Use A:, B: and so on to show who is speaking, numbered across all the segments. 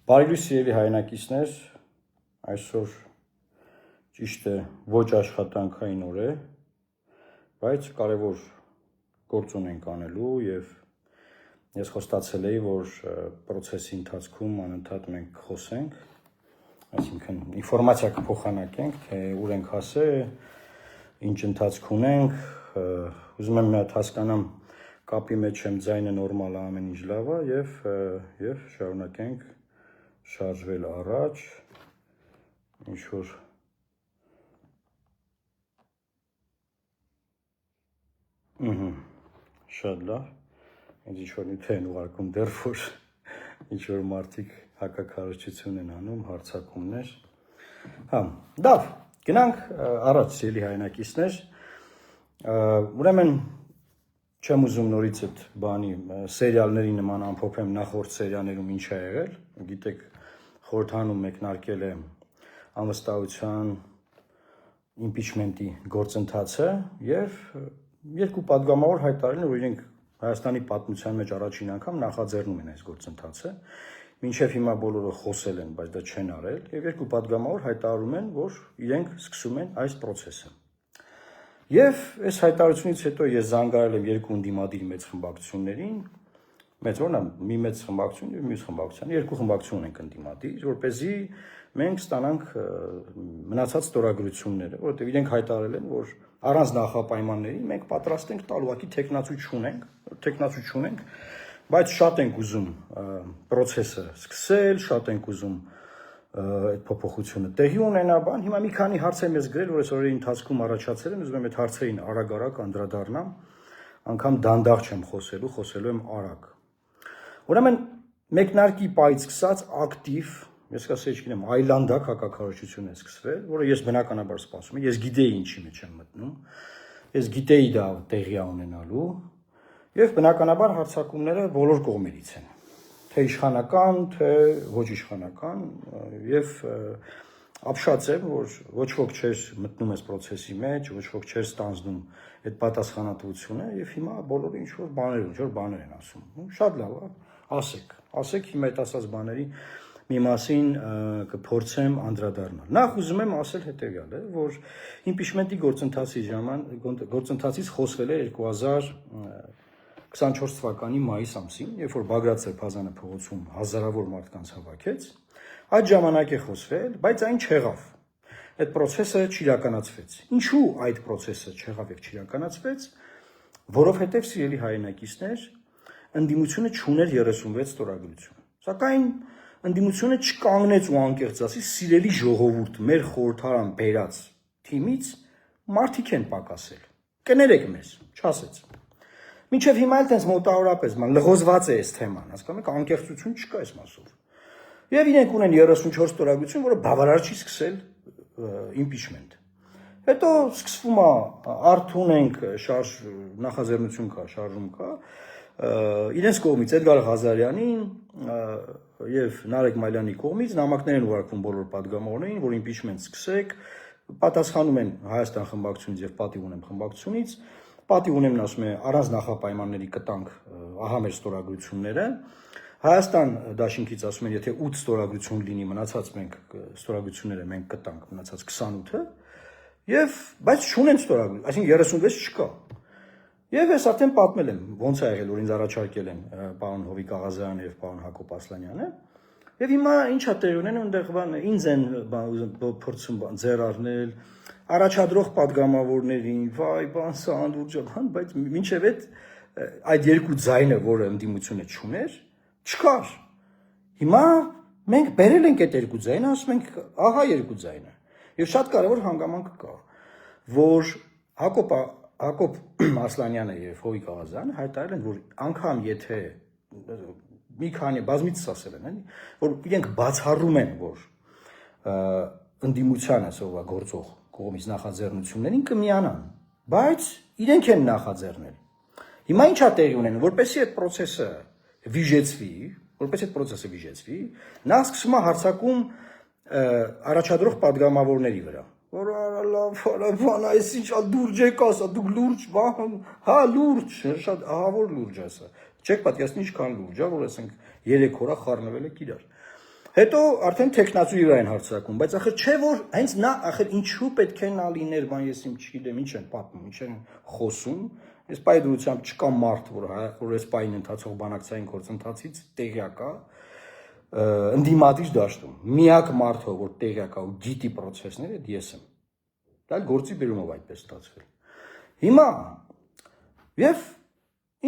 A: Բարի լույս սիրելի հայրենակիցներ, այսօր ճիշտ է ոչ աշխատանքային օր է, բայց կարևոր գործ ունենք անելու եւ ես խոստացել էի, որ process-ի ընթացքում անընդհատ մենք խոսենք, այսինքն ինֆորմացիա կփոխանակենք, թե ուր ենք հասել, ինչ ընթացք ունենք, ուզում եմ մի հատ հասկանամ կապի մեջ եմ ձայնը նորմալ է, ամեն ինչ լավ է եւ շարունակենք շարժվել առաջ, ինչ որ շատ լավ, ինչ որ նյութ են ուղարկում դեռ որ ինչ որ մարդիկ հակակարողություն են անում, հարցակումներ, լավ, գնանք առաջ սիրելի հայրենակիցներ, ուրեմն չեմ ուզում նորից այդ բանի սերիալների նման ամփոփեմ նախորդ սերիալներում ինչ է եղել, գիտեք խորհրդանում մեկնարկել է անվստահության impeachment-ի գործընթացը եւ երկու падգամավոր հայտարարել են, որ իրենք Հայաստանի պատմության մեջ առաջին անգամ նախաձեռնում են այս գործընթացը, մինչեւ հիմա բոլորը խոսել են, բայց դա չեն արել եւ երկու падգամավոր հայտարարում են, որ իրենք սկսում են այս process-ը։ Եվ այս հայտարարությունից հետո ես զանգարել եմ երկու ընդդիմադիր մեծ խմբակցություններին, մեծ որն է, մի մեծ խմբակցություն եւ մյուս խմբակցություն, երկու խմբակցություն ենք ընդդիմադիր, որպեսզի մենք ստանանք մնացած ստորագրությունները, որովհետեւ իրենք հայտարարել են, որ առանց նախապայմանների մենք պատրաստ ենք տալ ուղղակի տեխնացու չունենք, բայց շատ ենք ուզում process-ը սկսել, շատ ենք ուզում այդ փոփոխությունը տեղի ունենա, բան, հիմա մի քանի հարց եմ ես գրել, որ այս օրերի ընթացքում առաջացել են, ուզում եմ այդ հարցերին արագ անդրադառնամ, անգամ դանդաղ չեմ խոսելու եմ արագ։ Ուրեմն մեկնարկի պայից սկսած ակտիվ, ես կասեի, չգիտեմ, այլանդակ հակակարողություն է սկսվել, որը ես բնականաբար սպասում եմ, ես գիտեի ինչի մեջ եմ մտնում, ես գիտեի դա տեղի ունենալու, եւ բնականաբար հարցակումները բոլոր կողմերից են, թե իշխանական, թե ոչ իշխանական, եւ ապշած եմ, որ ոչ ոք չէր մտնում այս process-ի մեջ, ոչ ոք չէր ստանձնում այդ պատասխանատվությունը, եւ հիմա բոլորը ինչ որ բաներ են ասում։ Շատ լավ է, ասեք հիմա այդ ասած բաների մի մասին կփորձեմ անդրադառնալ։ Նախ ուզում եմ ասել հետեւյալը, որ impeachment-ի գործընթացից խոսվել է 2024 թվականի մայիս ամսին, երբ որ Բագրատ Սրբազանը փողոցում հազարավոր մարդկանց հավաքեց, այդ ժամանակ է խոսվել, բայց այն չեղավ։ Այդ process-ը չիրականացվեց։ Ինչու այդ process-ը չեղավ եւ չիրականացվեց, որովհետեւ սիրելի հայրենակիցներ, ընդդիմությունը չուներ 36 ստորագրություն։ Սակայն ընդդիմությունը չկանգնեց ու անկեղծ ասի, սիրելի ժողովուրդ, մեր խորհրդարան բերած թիմից մարդիկ են պակասել։ Կներեք մեզ, չասեց։ Մինչև հիմա էլ տենց մոտավորապես լղոզված է այս թեման, հասկանում եք, անկեղծություն չկա այս մասով։ Եվ իրենք ունեն 34 ստորագրություն, որը բավարար չի սկսել impeachment։ Հետո սկսվում է արթուն ենք, նախաձեռնություն կա, շարժում կա, իրենց կողմից Էդգար Ղազարյանին եւ Նարեկ Մալյանի կողմից նամակներ են ուղարկվում բոլոր падգամավորներին, որ impeachment սկսեք, պատասխանում են Հայաստան խմբակցությունից եւ պատիվ ունեմ խմբակցությունից, պատիվ ունեմն ասում է առանց նախապայմանների կտանք ահա մեր ստորագրությունները, Հայաստան դաշինքից ասում են, եթե 8 ստորագրություն լինի, մնացած մենք ստորագրությունները մենք կտանք, մնացած 28-ը, եւ բայց չունեն ստորագրություն, այսինքն 36 չկա։ Եվ ես արդեն պատմել եմ, ոնց է եղել, որ ինձ առաջարկել են պարոն Հովիկ Աղազարյանը եւ պարոն Հակոբ Ասլանյանը, եւ հիմա ինչա տեղ ունեն, այնտեղ ինձ են փորձում ձեռ առնել, առաջադրող падգամավորներին, վայ, սա անդուրջան, բայց մինչեւ այդ երկու ձայնը, որը ընդդիմությունը չուներ, չկար։ Հիմա մենք բերել ենք այդ երկու ձայնը, ասում ենք, ահա երկու ձայնը։ Եվ շատ կարևոր հանգամանք կա, որ Հակոբ Ասլանյանը եւ Հովիկ Աղազարյանը հայտարարել են, որ անգամ եթե մի քանի բազմիցս ասել են, որ իրենք բացառում են, որ ընդդիմությանը սովորաբար գործող կողմից նախաձեռնություններին կմիանան, բայց իրենք են նախաձեռնել։ Հիմա ինչա տեղի ունենում, որպեսզի այդ process-ը վիժեցվի, նա սկսում է հարցակում առաջադրող падգամավորների վրա։ Որ լավ, այս ինչա լուրջ եք ասա, դուք լուրջ, հա լուրջ, շատ ահավոր լուրջ ասա։ Չեք պատկերացնի ինչքան լուրջ է, որ ասենք 3 օր խառնվել եք իրար։ Հետո արդեն տեխնացուի վրա են հարցակում, բայց ախր չէ որ հենց նա ախր ինչու պետք է նա լիներ, բան ես իմ չգիտեմ, ինչ են պատմում, ինչ են խոսում, այս պայ դրությամբ չկա մարդ, որ այս պայն ընթացող բանակցային գործընթացից տեղյակ է, ընդդիմադիր դաշտում, միակ մարդը, որ տեղյակ է ու գիտի պրոցեսները, ես եմ, դա գործի բերումով այդպես ստացվել, հիմա, և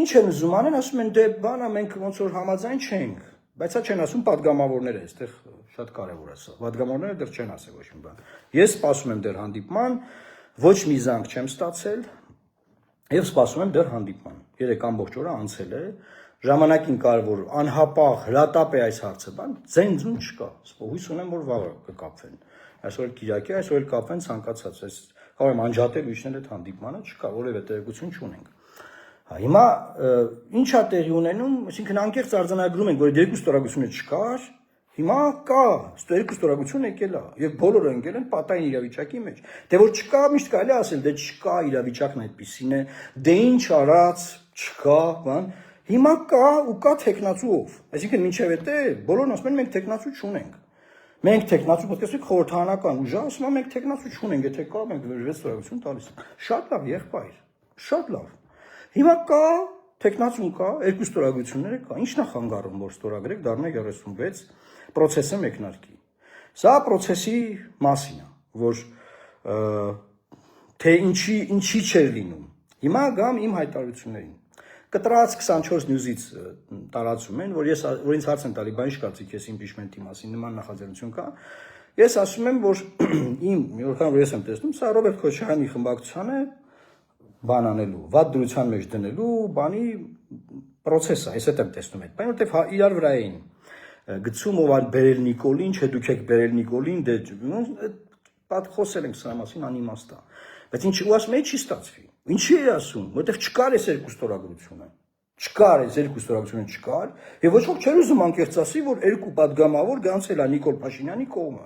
A: ինչ են ուզում անեն, ասում են դե բանա մենք ոնց որ համաձայն չենք, բայց հա չեն ասում պատգամավորները, այստեղ շատ կարևոր է սա, պատգամավորները դեռ չեն ասել ոչ մի բան, ես սպասում եմ դեռ հանդիպման, ոչ մի զանգ չեմ ստացել, և սպասում եմ դեռ հանդիպման, 3 ամբողջ օրը անցել է, ժամանակին կարևոր անհապաղ հրատապ է այս հարցը, բան, ձեն չկա, հույս ունեմ, որ վաղը կկապվեն, այսօր Կիրակի, այսօր կապվեն ցանկացած, կարող եմ անջատել ուրիշներ այդ հանդիպմանը, չկա, որևէ տեղեկություն չունենք։ Հիմա ինչ է տեղի ունենում, այսինքն անկեղծ արձանագրում ենք, որ երկու ստորագրությունը չկար, հիմա կա, երկու ստորագրություն եկել է, եւ բոլորը ընկել են պատային իրավիճակի մեջ։ Դե որ չկա, միշտ կարելի է ասել, դե չկա, իրավիճակն այդպեսին է, դե ինչ արած, չկա, բան։ Հիմա կա ու կա տեխնացուով։ Այսինքն մինչև էդ է, բոլորն ասում են մենք տեխնացու չունենք։ Մենք տեխնացու պատկերացրեք խորհրդարանական ուժը, ասում են մենք տեխնացու չունենք, եթե կա, մենք 6 ստորագրություն տալիս։ Շատ լավ, եղբայր, շատ լավ։ Հիմա կա, տեխնացուն կա, երկու ստորագրությունները կա, ինչն է խանգարում, որ ստորագրեք դառնա 36 պրոցեսը մեկնարկի։ Սա պրոցեսի մասին է, որ թե ինչի չէր լինում։ Հիմա գամ իմ հայտարարություններին։ Կտրած 24 նյուզից տարածում են, որ ինձ հարց են տալի, բա ինչ կարծիք ես իմպիչմենտի մասին, նման նախաձեռնություն կա։ Ես ասում եմ, որ որքան որ ես եմ տեսնում, սա Ռոբերտ Քոչարյանի խմբակցությանը բան անելու, վատ դրության մեջ դնելու, բանի պրոցես է, ես հետ եմ տեսնում այդ, բան, որտեվ իրար վրա էին գցում, ով ալ բերել Նիկոլին, չէ դուք եք բերել Նիկոլին, դե պատ խոսել ենք սրա մասին անիմաստ է, բայց ինչ ու ասում է, չի ստացվի, ինչի է ասում, որտեվ չկար այս երկու ստորագրությունը, չկար այս երկու ստորագրությունը չկար, եւ ոչ ոք չէր ուզում անկեղծ ասի, որ երկու պատգամավոր գանցել է Նիկոլ Փաշինյանի կողմը,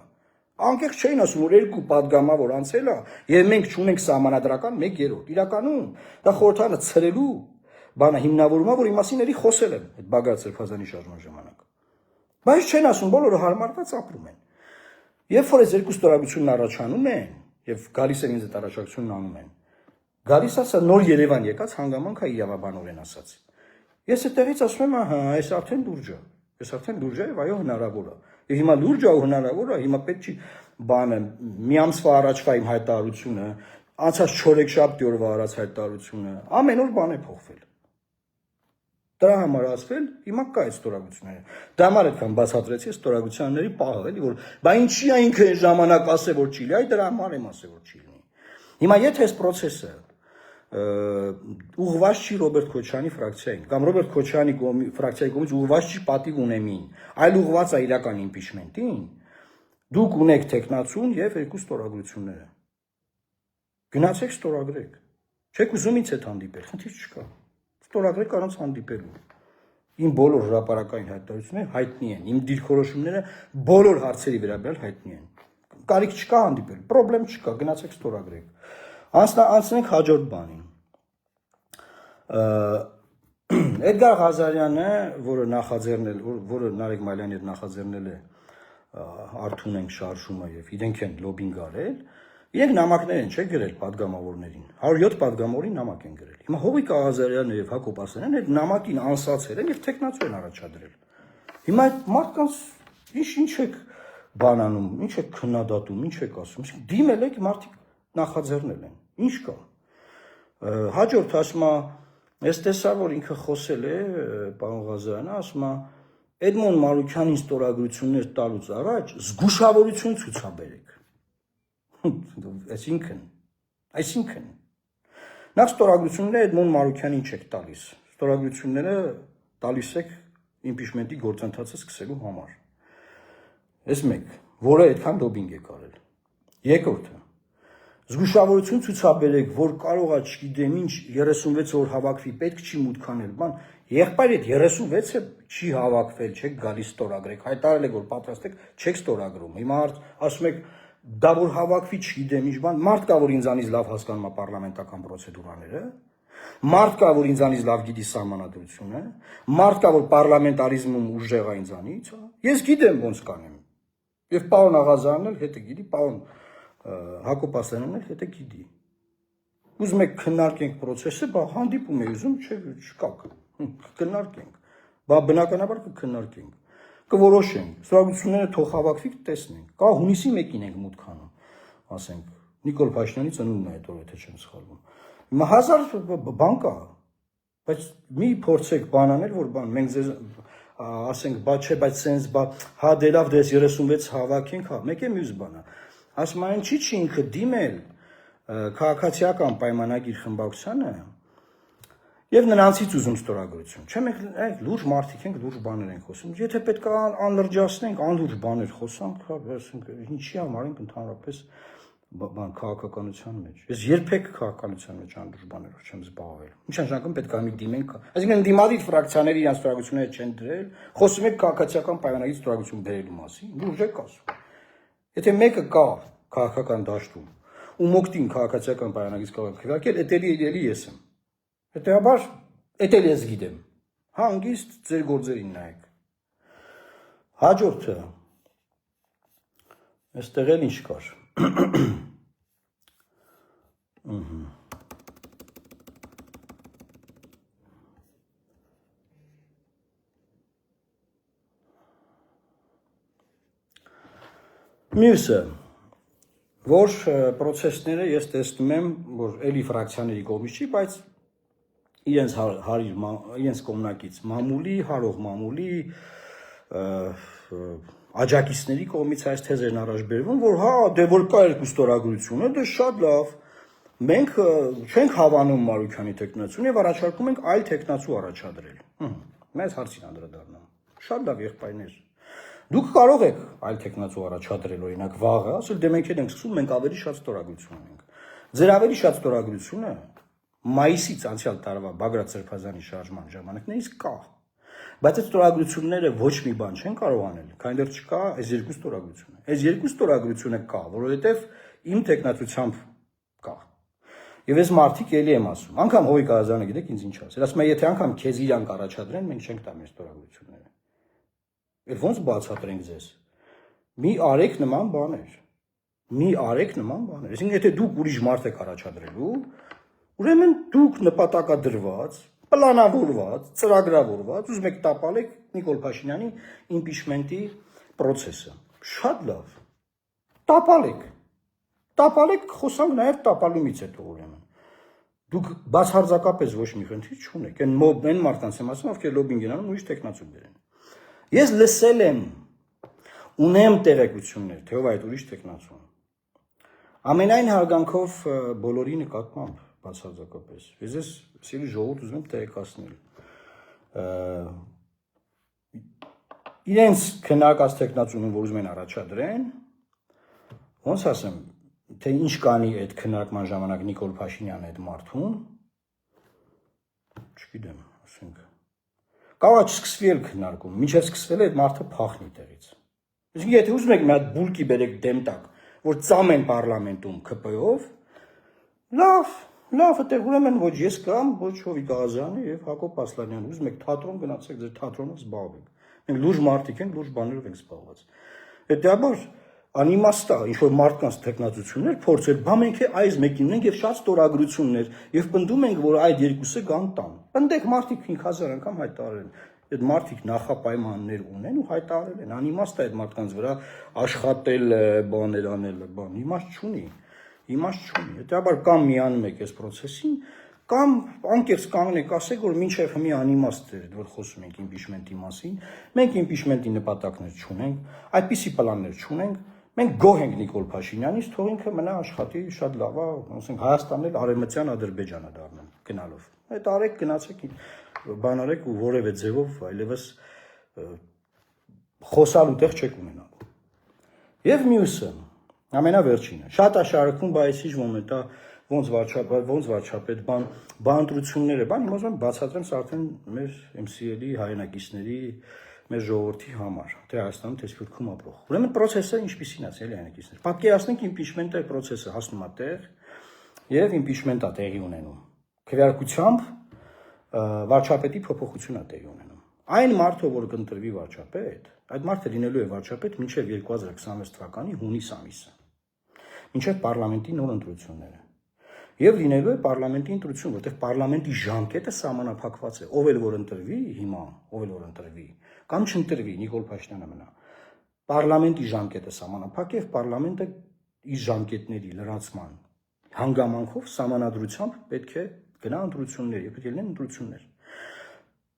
A: անկեղծ չէին ասում, որ երկու պատգամավոր անցել է, եւ մենք չունենք սահմանադրական 1/3, իրականում դա խորհրդարանը ցրելու բանը հիմնավորում է, որ իմ մասին էլի խոսել եմ այդ Բագրատ Սրբազանի շարժման ժամանակ, բայց չեն ասում, բոլորը հարմարված ապրում են, երբ որ այս երկու ստորագրությունն առաջանում են եւ գալիս են ինձ այդ առաջարկությունն անում են, գալիս ասա նոր Երևան եկած հանգամանք է իրավաբանորեն ասած, ես այդտեղից ասում եմ, ահա, այս արդեն լուրջ է, եւ այո հնարավոր է, եւ հիմա լուրջ է ու հնարավոր է, հիմա պետք չի բանը մի ամսվա առաջվա իմ հայտարարությունը, անցած 4-7 օրվա առաջ հայտարարությունը, ամեն օր բան է փոխվել։ Դրա համար ասվել, հիմա կա այդ ստորագրությունները։ Դա համար այդքան բացատրեցի ստորագրությունների պահը, էլի որ, բա ինչի է ինքը ժամանակ ասել որ չի լինի, այ դրա համար եմ ասել որ չի լինի։ Հիմա եթե այս process-ը ուղղված չի Ռոբերտ Քոչարյանի ֆրակցիային, կամ Ռոբերտ Քոչարյանի ֆրակցիայի կողմից ուղղված չի պատիվ ունեմին, այլ ուղղված է իրական իմպիչմենտին, դուք ունեք տեխնացուն եւ երկու ստորագրությունները։ Գնացեք ստորագրեք։ Չեք ուզում ինձ հետ հանդիպել, խնդիր չկա։ Ստորագրեք առանց հանդիպելու։ Իմ բոլոր հրապարակային հայտարարությունները հայտնի են, իմ դիրքորոշումները բոլոր հարցերի վերաբերյալ հայտնի են։ Կարիք չկա հանդիպել, պրոբլեմ չկա, գնացեք ստորագրեք։ Անցնենք հաջորդ բանին։ Էդգար Ղազարյանը, որը Նարեկ Մալյանի հետ նախաձեռնել է Արթուն ենք շարժումը եւ իրենք են լոբինգ արել, իրենք նամակներ են չէ գրել падգամավորներին, 107 падգամավորին նամակ են գրել։ Հիմա Հովիկ Ղազարյանը եւ Հակոբ Ասլանյանը այդ նամակին անսացել են եւ տեխնացու են առաջադրել։ Հիմա այդ մարդկանց ինչ եք բանանում, ինչ եք քննադատում, ինչ եք ասում, դիմել եք մարդիկ նախաձեռնել են, ինչ կա։ Հաջորդ ասում է, ես տեսա որ ինքը խոսել է, պարոն Ղազարյանը, ասում է Էդմոն Մարուքյանին ստորագրություններ տալուց առաջ զգուշավորություն ցուցաբերեք։ Այսինքն նախ ստորագրությունները Էդմոն Մարուքյանին չեք տալիս, ստորագրությունները տալիս եք իմպիչմենտի գործընթացը սկսելու համար։ Այս մեկ, որը այդքան լոբինգ է կարել։ Երկրորդը, զգուշավորություն ցուցաբերեք, որ կարող է, չգիտեմ ինչ, 36 օր հավաքվի, պետք չի մուտք անել, բան, եղբայր այդ 36-ը չի հավաքվել, չեք գալիս ստորագրեք, հայտարարել եք, որ պատրաստ եք, չեք ստորագրում։ Հիմա ասում եք, դա որ հավաքվի, չգիտեմ ինչ, բան, մարդ կա, որ ինձանից լավ հասկանում է պարլամենտական պրոցեդուրաները, մարդ կա, որ ինձանից լավ գիտի սահմանադրությունը, մարդ կա, որ պարլամենտարիզմում ուժեղ է ինձանից, ես գիտեմ ոնց կանեմ։ Եվ պարոն Աղազյանն էլ հետը գիտի, պարոն Հակոբ Ասլանյանն էլ հետը գիտի։ Ուզում եք քննարկենք process-ը, բա հանդիպում է ուզում, չկա, քննարկենք։ Բա բնականաբար կքննարկենք, կորոշենք, ստորագրությունները թող հավաքվի, տեսնենք։ Կա հունիսի 1-ին ենք մուտք անում, ասենք, Նիկոլ Փաշինյանի ծնունդն է այդ օրը, թե չեմ սխալվում։ Հիմա 1000 բան կա, բայց մի փորձեք բան անել, որ բան, մենք ձեզ ասենք, բա չէ, բայց սենց, բա հա դե լավ, դες 36 հավաքենք, հա, մեկ է մյուս բանը։ Ասում այն չի ինքը դիմել քաղաքացիական պայմանագիր խմբակցությանը եւ նրանցից ուզում ստորագրություն։ Չէ՞ մենք լուրջ մարդիկ ենք, լուրջ բաներ ենք խոսում։ Եթե պետք է անլրջացնենք, անլուրջ բաներ խոսանք, ասենք, ինչի համար ենք ընդհանրապես բան քաղաքականության մեջ։ Ես երբեք քաղաքականության մեջ անլուրջ բաներով չեմ զբաղվել։ Ինչ նշանակում պետք է մի դիմենք։ Այսինքն դիմադիր ֆրակցիաների իրենց ստորագրությունները չեն դրել, խոսում եք քաղաքացիական պայմանագիր ստորագրություն բերելու մասին։ Լուրջ եք ասում։ Եթե մեկը կա քաղաքական դաշտում ու մոկտին քաղաքացիական պայմանագիր կարող քվեարկել, էտելի ես եմ։ Հետեւաբար էտել ես գիտեմ։ Հանգիստ ձեր գործերին նայեք։ Հաջորդը այստեղ էլ ինչ կար։ Մյուսը, որ process-ները ես տեսնում եմ, որ էլի ֆրակցիաների կողմից չի, բայց իրենց կողմնակից մամուլի, հարող մամուլի, աջակիցների կողմից այս թեզերն առաջ բերվում, որ հա, դե որ կա երկու ստորագրություն է, դե շատ լավ, մենք չենք հավանում Մարուքյանի տեխնացուն եւ առաջարկում ենք այլ տեխնացու առաջադրել։ Մեծ հարցին անդրադառնամ։ Շատ լավ եղբայրներ։ Դուք կարող եք այլ տեխնացու առաջադրել, օրինակ վաղը, ասել դե մենք ենք սկսում, մենք ավելի շատ ստորագրություն ունենք։ Ձեր ավելի շատ ստորագրությունը մայիսից անցյալ տարվա Բագրատ Սրբազանի շարժման ժամանակներից կա։ Բայց այդ ստորագրությունները ոչ մի բան չեն կարող անել, քանի դեռ չկա այս երկու ստորագրությունը։ Այս երկու ստորագրությունը կա, որովհետև իմ տեխնացությամբ կա։ Եվ այս մարդիկ էլի եմ ասում, անգամ Հովիկ Աղազյանը գիտեք ինձ ինչ ասել, ասում է եթե անգամ քեզ իրանք առաջադրեն, մենք չենք տա մեր ստորագրությունները։ Էլ ոնց բացատրենք ձեզ։ Մի արեք նման բաներ։ Մի արեք նման բաներ։ Այսինքն եթե դուք ուրիշ մարդ եք առաջադրելու, ուրեմն դուք նպատակադրված, պլանավորված, ծրագրավորված ուզում եք տապալեք Նիկոլ Փաշինյանի իմպիչմենտի process-ը։ Շատ լավ։ Տապալեք։ Տապալեք, խոսանք նաև տապալումից հետո ուրեմն։ Դուք բացարձակապես ոչ մի խնդիր չունեք։ Այն մարդկանց եմ ասում, ովքեր լոբինգ են անում, ուրիշ տեխնացու բերեն։ Ես լսել եմ, ունեմ տեղեկություններ, թե ով այդ ուրիշ տեխնացուն։ Ամենայն հարգանքով բոլորի նկատմամբ բացարձակապես։ Ես սիրի ժողովուրդ ուզում եմ տեղեկացնել։ Իրենց քննարկած տեխնացուն, որ ուզում են առաջադրեն, ոնց ասեմ, թե ինչ կանի այդ քննարկման ժամանակ Նիկոլ Փաշինյանը այդ մարդուն, չգիտեմ, ասենք կարող է չսկսվի էլ քննարկում, մինչև սկսվել է այդ մարդը փախնի տեղից։ Այսինքն եթե ուզում եք մի հատ բուլկի բերեք դեմ տակ, որ ծամեն պարլամենտում ԿՊ-ով, լավ, այդտեղ ուրեմն ոչ ես կամ ոչ Հովիկ Աղազյանը եւ Հակոբ Ասլանյանը, ուզում եք թատրոն գնացեք, ձեր թատրոնով զբաղվեք։ Մենք լուրջ մարդիկ ենք, լուրջ բաներով ենք զբաղված։ Հետեւաբար անիմաստ է, ինչ որ մարդկանց տեխնացություններ փորձել, բա մենք այս մեկին ունենք եւ շատ ստորագրություններ եւ պնդում ենք, որ այդ երկուսը կան տան։ Պնդեք մարդիկ 5000 անգամ հայտարարեն։ Այդ մարդիկ նախապայմաններ ունեն ու հայտարարել են։ Անիմաստ է այդ մարդկանց վրա աշխատել, բաներ անել, բան։ Իմաստ չունի։ Հետեւաբար կամ միանում եք այս process-ին, կամ անկեղծ կանգնեք, ասեք, որ մինչև հիմի անիմաստ է, որ խոսում ենք իմպիչմենտի մասին, մենք իմպիչմենտի նպատակներ չունենք, այդպիսի պլաններ չունենք, մենք գոհ ենք Նիկոլ Փաշինյանից, թող ինքը մնա աշխատի, շատ լավ է, ասենք Հայաստանն էլ արևմտյան Ադրբեջանը դառնան գնալով։ Այդ արեք, գնացեք, բան արեք ու որևէ ձևով այլևս խոսալու տեղ չեք ունենալու։ Եվ մյուսը, ամենավերջինը, շատ է շարքում, բայց ինչ մոմենտ է ոնց վարչապետ բանտրությունները, հիմա ուզում եմ բացատրեմ սա արդեն մեր MCL-ի հայրենակիցների, մեր ժողովրդի համար, թե Հայաստանում, թե Սփյուռքում ապրող։ Ուրեմն process-ը ինչպիսին է, էլի հայրենակիցներ։ Պատկերացնենք impeachment-ի process-ը հասնում է տեղ եւ impeachment-ը տեղի ունենում։ Քվեարկությամբ վարչապետի փոփոխություն է տեղի ունենում։ Այն մարդը, որ կընտրվի վարչապետ, այդ մարդը լինելու է վարչապետ մինչև 2026 թվականի հունիս ամիսը, մինչև պարլամենտի նոր ընտրությունները։ Եվ լինելու է պարլամենտի ընտրություն, որտեղ պարլամենտի ժամկետը սահմանափակված է, ով էլ որ ընտրվի հիմա, ով էլ որ ընտրվի, կամ չընտրվի, Նիկոլ Փաշինյանը մնա։ Պարլամենտի ժամկետը սահմանափակ է, եւ պարլամենտը իր ժամկետների լրացման հանգամանքով սահմանադրությամբ պետք է գնա ընտրություններ, եւ պետք է լինեն ընտրություններ։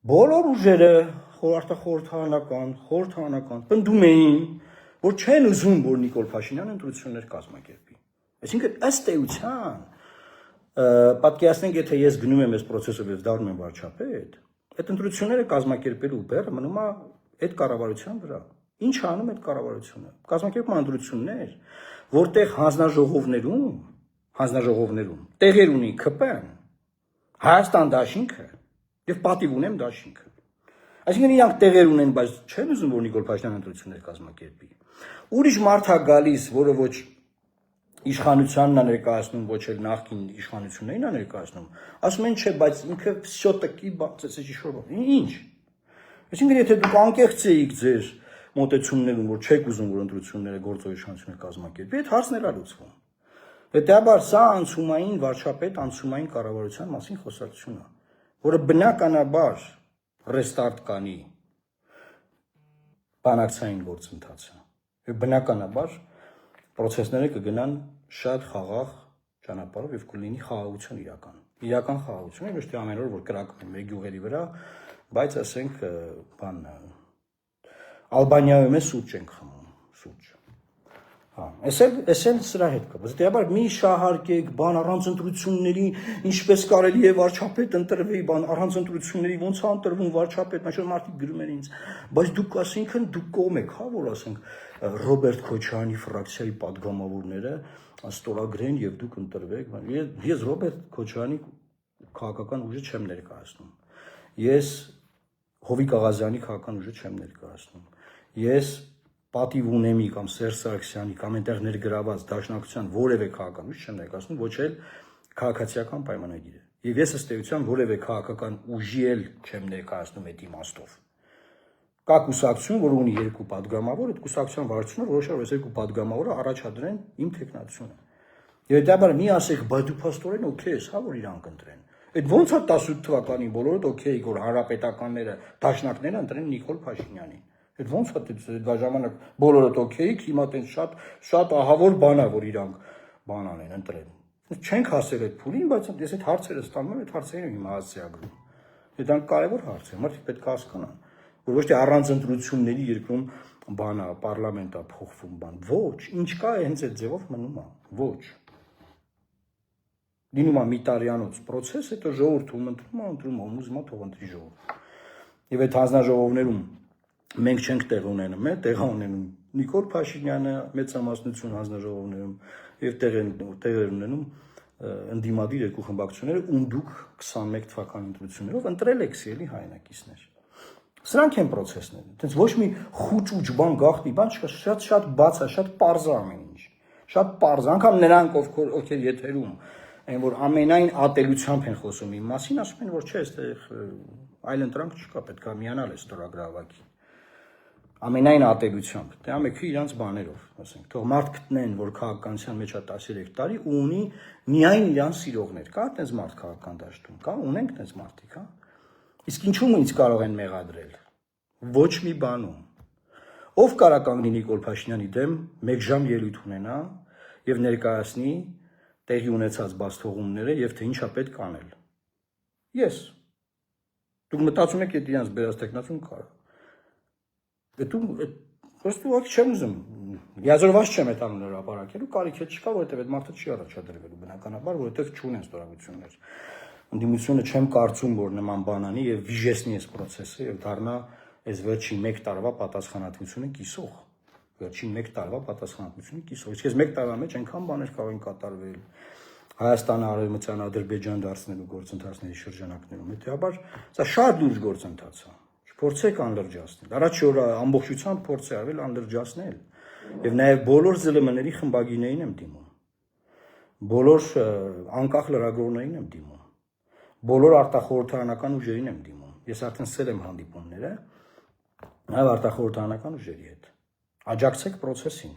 A: Բոլոր ուժերը խորհրդարանական պնդում էին, որ չեն ուզում, որ Նիկոլ Փաշինյանը ընտրություններ կազմակերպի։ Այսինքն ըստ էության պատկերացնենք, եթե ես գնում եմ այս process-ով եւ դառնում եմ վարչապետ, այդ ընտրությունները կազմակերպելու բեռը մնում է այդ կառավարության վրա։ Ինչ անում այդ կառավարությունը։ Կազմակերպում ընտրություններ, որտեղ հանձնաժողովներում տեղեր ունի ԿՊ-ն, Հայաստան դաշինքը եւ պատիվ ունեմ դաշինքը։ Այսինքն իրանք տեղեր ունեն, բայց չեն ուզում, որ Նիկոլ Փաշինյանը ընտրություններ կազմակերպի։ Ուրիշ մարդ է գալիս, որը ոչ իշխանությանն է ներկայացնում, ոչ էլ նախկին իշխանություններին է ներկայացնում, ասում են չէ, բայց ինքը всё-таки ինչ։ Այսինքն եթե դուք անկեղծ էիք ձեր մոտեցումներում, որ չեք ուզում, որ ընտրությունները գործող իշխանությունը կազմակերպի, այդ հարցն էլ է լուծվում։ Հետեւաբար սա անցումային վարչապետ, անցումային կառավարության մասին խոսակցություն է, որը բնականաբար restart կանի բանակցային գործընթացը։ Եվ բնականաբար process-ները կգնան շատ խաղաղ ճանապարհով եւ կլինի խաղաղություն իրական խաղաղություն, ոչ թե ամեն օր որ կրակում են մեր գյուղերի վրա, բայց ասենք բան Ալբանիայում է սուրճ ենք խմում, սուրճ։ Հա, էս էլ սրա հետ կապ։ Դեպաբար մի շահարկեք, բան առանց ընտրությունների, ինչպես կարելի է վարչապետ ընտրվի, բան առանց ընտրությունների ոնց է ընտրվում վարչապետ, մաշոր մարդիկ գրում են ինձ, բայց դուք ասինքն դուք կողմ եք, հա, որ ասենք Ռոբերտ Քոչարյանի ֆրակցիայի падգամավորները ստորագրեն եւ դուք ընտրվեք։ Ես Ռոբերտ Քոչարյանի քաղաքական ուժը չեմ ներկայացնում։ Ես Հովիկ Աղազյանի քաղաքական ուժը չեմ ներկայացնում։ Ես պատիվ ունեմի կամ Սերժ Սարգսյանի կամ այնտեղ ներգրաված դաշնակցության որևէ քաղաքական ուժ չեմ ներկայացնում, ոչ էլ քաղաքացիական պայմանագիրը։ Եվ ես ըստ էության որևէ քաղաքական ուժի էլ չեմ ներկայացնում այդ իմաստով։ Կա կուսակցություն, որ ունի երկու падգամավոր, այդ կուսակցության վարչությունը որոշավ այս երկու падգամավորը առաջադրեն իմ տեխնացությունը։ Եվ դեպաբար մի ասեք, բայց դու փաստորեն օքեյ ես, հա, որ իրանք ընտրեն։ Այդ ոնց է 18 թվականին բոլորդ օքեյ, որ հանրապետականները, դաշնակները ընտրեն Նիկոլ Փաշինյանին։ Այդ ոնց է դա ժամանակ բոլորդ օքեյ, հիմա տենց շատ ահավոր բան է, որ իրանք բան անեն, ընտրեն։ Չենք հասել այդ փուլին, բայց ես այդ հարցերը ստանում եմ, այդ հարցերին հիմա հասցեագրում։ Դա կարևոր հարց է, մարդիկ պետք է հասկանան, որ ոչ թե առանց ընտրությունների երկրում բան է, պարլամենտ է փոխվում, բան։ Ոչ, ինչ կա հենց այդ ձևով մնում է։ Ոչ։ Լինում է մի տարյանոց process, հետո ժողովուրդը ընտրում է, ուզում է թող ընտրի ժողովուրդը։ Եվ այդ հանձնաժողովներում մենք չենք տեղ ունենում, տեղ ունենում Նիկոլ Փաշինյանը մեծամասնություն հանձնաժողովներում եւ տեղեր ունենում ընդդիմադիր երկու խմբակցությունները, ում դուք 21 թվականի ընտրություններով ընտրել եք սիրելի հայրենակիցներ։ Սրանք են process-ները։ Այդպես ոչ մի խուճուճ բան գաղտնի բան չկա, շատ բաց է, շատ պարզ է ամեն ինչ։ Շատ պարզ, անգամ նրանք ովքեր եթերում այն որ ամենայն ատելությամբ են խոսում իմ մասին, ասում են որ չէ, այստեղ այլ ընտրանք չկա, պետք է միանալ է ստորագրավակի։ Ամենայն ատելությամբ, դա մեկը իրանց բաներով, ասենք, թող մարդ գտնեն, որ քաղաքականության մեջ է 13 տարի ու ունի միայն իրանց սիրողներ, կա այդպես մարդ քաղաքական դաշտում, կա, ունենք այդպես մարդիկ, հա։ Իսկ ինչու ինձ կարող են մեղադրել։ Ոչ մի բանում։ Ով կարա կանգնի Նիկոլ Փաշինյանի դեմ 1 ժամ ելույթ ունենա եւ ներկայացնի տեղի ունեցած բացթողումները եւ թե ինչա պետք անել։ Ես։ Դուք մտածում եք, այդ իրանց բերած տեխնացուն կար։ Просто ոք չեմ ուզում։ Յազորված չեմ այդ անունները ապարակելու, կարիք չկա, որովհետեւ այդ մարդը չի առաջադրվելու բնականաբար, որովհետեւ չունեն ստորագրություններ։ Ընդդիմությունը չեմ կարծում, որ նման բան անի եւ վիժեսնի այս process-ը եւ դառնա այս վերջին 1 տարվա պատասխանատվությունը կիսող։ Վերջին 1 տարվա պատասխանատվությունը կիսող։ Իսկ այս 1 տարվա մեջ այնքան բաներ կարող են կատարվել Հայաստանը արևմտյան Ադրբեջան դարձնելու գործընթացների շրջանակներում։ Հետեւաբար սա շատ լուրջ գործընթաց է։ Չփորձեք անլրջացնել։ Առաջի օրը ամբողջությամբ փորձ է արվել անլրջացնել եւ նաեւ բոլոր ԶԼՄ-ների խմբագիրներին եմ դիմում։ Բոլոր անկախ լրագրողներին եմ դիմում։ Բոլոր արտախորհրդարանական ուժերին եմ դիմում։ ես արդեն սել եմ հանդիպումները, նաև արտախորհրդարանական ուժերի հետ։ Աջակցեք process-ին։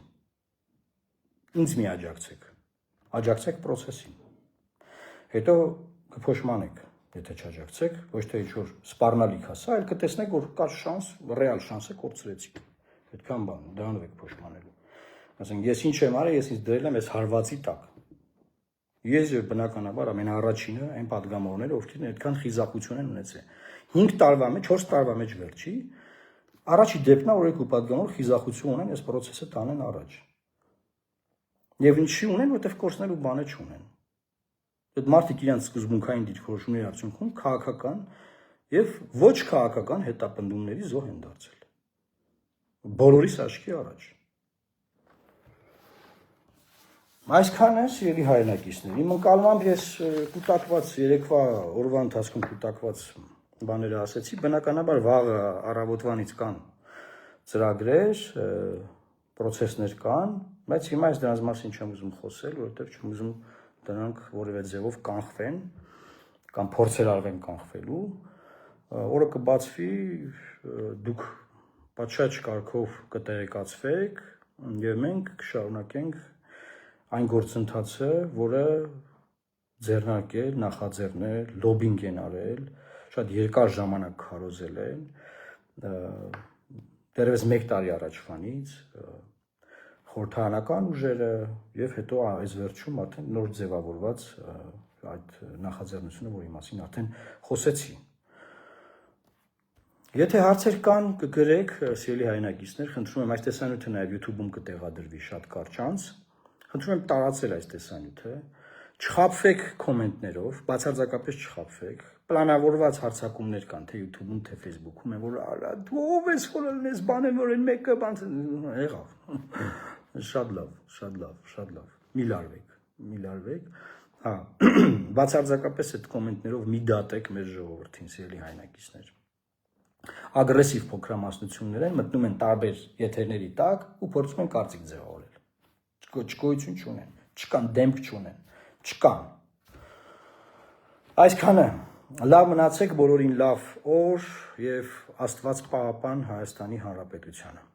A: Ինձ մի աջակցեք process-ին։ Հետո կփոշմանեք, եթե չաջակցեք, ոչ թե ինչ-որ սպառնալիք ասա, այլ կտեսնեք, որ կա շանս, ռեալ շանս է կորցրեցիք։ Այդքան բան, դրանով եք փոշմանելու։ Ասենք, ես ինչ եմ արել, ես ինձ դրել եմ այս հարվածի տակ։ Ես բնականաբար ամենաառաջինը այն падգամավորները, ովքեր այդքան խիզախություն են ունեցել։ 5 տարվա մեջ, 4 տարվա մեջ վերջի, առաջի դեպքն է, որ երկու падգամավոր խիզախություն ունեն, այս process-ը տանեն առաջ։ Եվ ինչի ունեն, որտեղ կորցնելու բանը չունեն։ Այդ մարդիկ իրենց սկզբունքային դիրքորոշումների արդյունքում քաղաքական եւ ոչ քաղաքական հետապնդումների զոհ են դարձել։ Բոլորիս աչքի առաջ։ Այսքան է, սիրելի հայրենակիցներ, իմ ընկալմամբ ես կուտակված երեկվա օրվա ընթացքում կուտակված բաները ասեցի, բնականաբար վաղը առավոտվանից կան ծրագրեր, process-ներ կան, բայց հիմա ես դրանց մասին չեմ ուզում խոսել, որովհետև չեմ ուզում դրանք որևէ ձևով կանխվեն կամ փորձեր արվեն կանխվելու, օրը կբացվի, դուք պատշաճ կարգով կտեղեկացվեք եւ մենք կշարունակենք այն գործընթացը, որը ձեռնարկել, նախաձեռնել, լոբինգ են արել, շատ երկար ժամանակ քարոզել են, դեռևս 1 տարի առաջվանից խորհրդարանական ուժերը եւ հետո այս վերջում արդեն նոր ձևավորված այդ նախաձեռնությունը, որի մասին արդեն խոսեցի։ Եթե հարցեր կան, կգրեք, սիրելի հայրենակիցներ, խնդրում եմ այս տեսանյութը նաեւ YouTube-ում կտեղադրվի շատ կարճ անց։ Խնդրում եմ տարածել այս տեսանյութը, չխաբվեք կոմենտներով, բացարձակապես չխաբվեք, պլանավորված հարցակումներ կան, թե YouTube-ում, թե Facebook-ում, որ դու ով ես որ լնես բանել, որ այն մեկը բան եղավ։ Շատ լավ, մի լարվեք, հա, բացարձակապես այդ կոմենտներով մի դատեք մեր ժողովրդին, սիրելի հայրենակիցներ։ Ագրեսիվ փոքրամասնություններ են, մտնում են տարբեր եթերների տակ ու փորձում են կարծիք ձևավորել։ Չգոյություն չունեն, չկան, դեմք չունեն, չկան։ Այսքանը, լավ մնացեք, բոլորին լավ օր եւ Աստված պահապան Հայաստանի Հանրապետությանը։